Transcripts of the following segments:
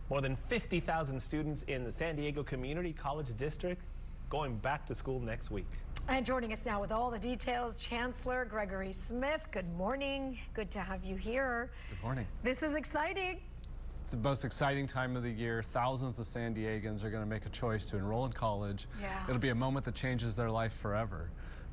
More than 50,000 students in the San Diego Community College District going back to school next week. And joining us now with all the details, Chancellor Gregory Smith. Good morning. Good to have you here. Good morning. This is exciting. It's the most exciting time of the year. Thousands of San Diegans are going to make a choice to enroll in college. Yeah. It'll be a moment that changes their life forever.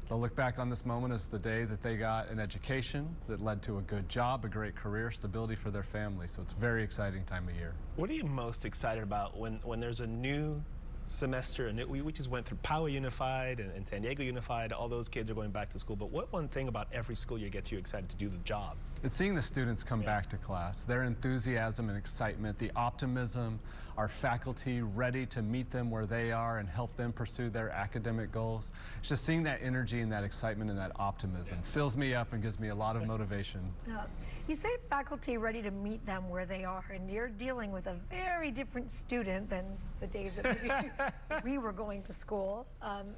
They'll look back on this moment as the day that they got an education that led to a good job, a great career, stability for their family. So it's a very exciting time of year. What are you most excited about when there's a new semester? And we just went through Poway Unified and San Diego Unified. All those kids are going back to school. But what one thing about every school year gets you excited to do the job? It's seeing the students come back to class. Their enthusiasm and excitement, the optimism, our faculty ready to meet them where they are and help them pursue their academic goals. It's just seeing that energy and that excitement and that optimism fills me up and gives me a lot of motivation. You say faculty ready to meet them where they are, and you're dealing with a very different student than the days that we were going to school,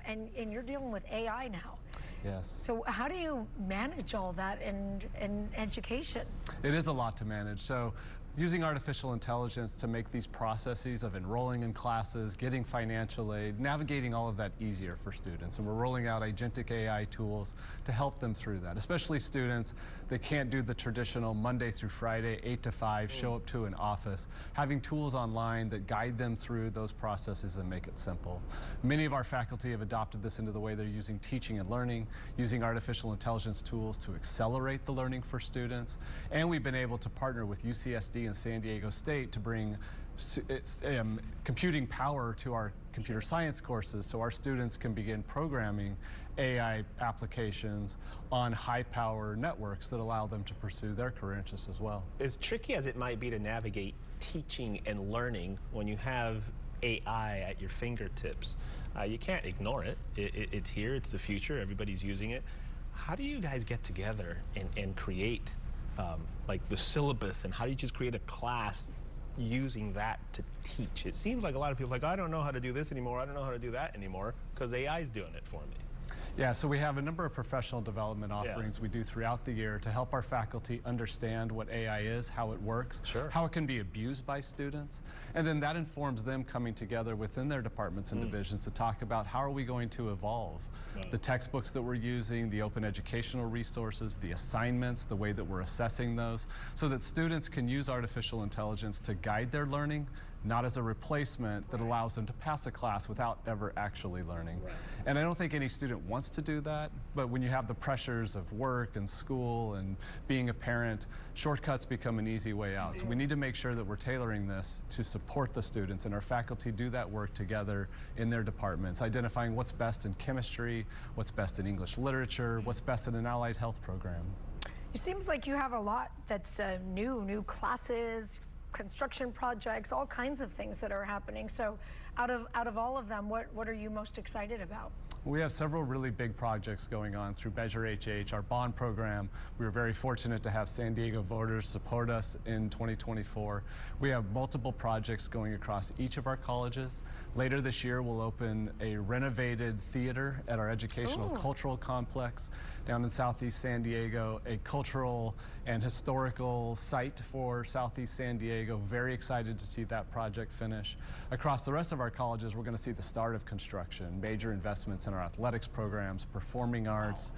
and you're dealing with AI now. Yes. So how do you manage all that in education? It is a lot to manage. So using artificial intelligence to make these processes of enrolling in classes, getting financial aid, navigating all of that easier for students. And we're rolling out agentic AI tools to help them through that, especially students that can't do the traditional Monday through Friday, 8 to 5, show up to an office. Having tools online that guide them through those processes and make it simple. Many of our faculty have adopted this into the way they're using teaching and learning, using artificial intelligence tools to accelerate the learning for students. And we've been able to partner with UCSD and San Diego State to bring computing power to our computer science courses so our students can begin programming AI applications on high-power networks that allow them to pursue their career interests as well. As tricky as it might be to navigate teaching and learning when you have AI at your fingertips, you can't ignore it. It's here, it's the future, everybody's using it. How do you guys get together and create like the syllabus, and how do you just create a class using that to teach? It seems like a lot of people are like, I don't know how to do this anymore, I don't know how to do that anymore, because AI is doing it for me. Yeah, so we have a number of professional development offerings we do throughout the year to help our faculty understand what AI is, how it works, how it can be abused by students, and then that informs them coming together within their departments and divisions to talk about how are we going to evolve the textbooks that we're using, the open educational resources, the assignments, the way that we're assessing those, so that students can use artificial intelligence to guide their learning, not as a replacement that allows them to pass a class without ever actually learning. And I don't think any student wants to do that, but when you have the pressures of work and school and being a parent, shortcuts become an easy way out. So we need to make sure that we're tailoring this to support the students, and our faculty do that work together in their departments, identifying what's best in chemistry, what's best in English literature, what's best in an allied health program. It seems like you have a lot that's new classes, construction projects, all kinds of things that are happening. So out of all of them, what are you most excited about? We have several really big projects going on through Measure HH, our bond program. We were very fortunate to have San Diego voters support us in 2024. We have multiple projects going across each of our colleges. Later this year, we'll open a renovated theater at our educational cultural complex down in Southeast San Diego, a cultural and historical site for Southeast San Diego. Very excited to see that project finish. Across the rest of our colleges, we're going to see the start of construction, major investments in our athletics programs, performing arts,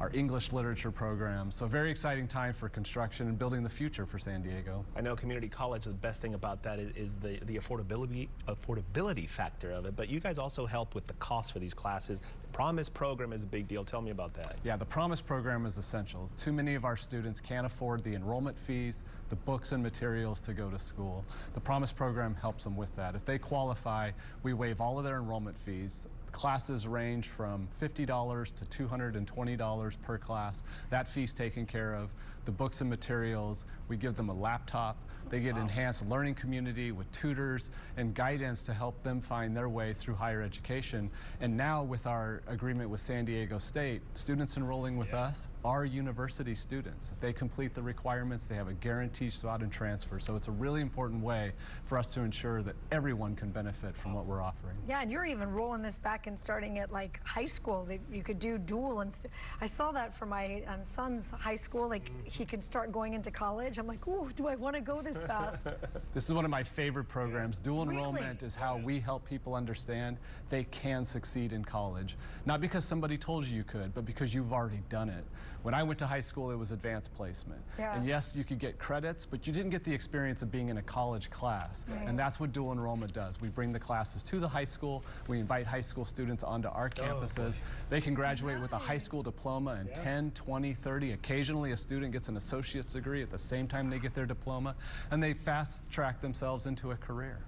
our English literature program. So very exciting time for construction and building the future for San Diego. I know community college, the best thing about that is the affordability factor of it, but you guys also help with the cost for these classes. The Promise program is a big deal. Tell me about that. Yeah, the Promise program is essential. Too many of our students can't afford the enrollment fees, the books and materials to go to school. The Promise program helps them with that. If they qualify, we waive all of their enrollment fees. Classes range from $50 to $220 per class. That fee's taken care of. The books and materials, we give them a laptop. They get enhanced learning community with tutors and guidance to help them find their way through higher education. And now with our agreement with San Diego State, students enrolling with us are university students. If they complete the requirements, they have a guaranteed spot and transfer. So it's a really important way for us to ensure that everyone can benefit from what we're offering. Yeah, and you're even rolling this back and starting at like high school. You could do dual and I saw that for my son's high school. Like he can start going into college. I'm like, ooh, do I want to go this fast. This is one of my favorite programs. Dual Really? enrollment is how we help people understand they can succeed in college. Not because somebody told you could, but because you've already done it. When I went to high school, it was advanced placement. Yeah. And yes, you could get credits, but you didn't get the experience of being in a college class. Right. And that's what dual enrollment does. We bring the classes to the high school. We invite high school students onto our campuses. They can graduate with a high school diploma in 10, 20, 30. Occasionally, a student gets an associate's degree at the same time they get their diploma, and they fast track themselves into a career.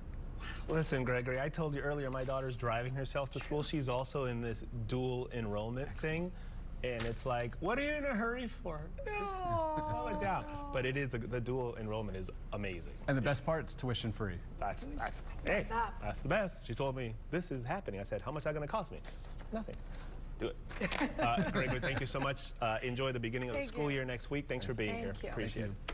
Listen, Gregory, I told you earlier my daughter's driving herself to school. She's also in this dual enrollment thing. And it's like, what are you in a hurry for? Slow it down. But it is, the dual enrollment is amazing. And the best part, it's tuition free. That's the best. She told me, this is happening. I said, how much is that going to cost me? Nothing. Do it. Gregory, thank you so much. Enjoy the beginning of the school year next week. Thanks for being here. Thank you. Appreciate it.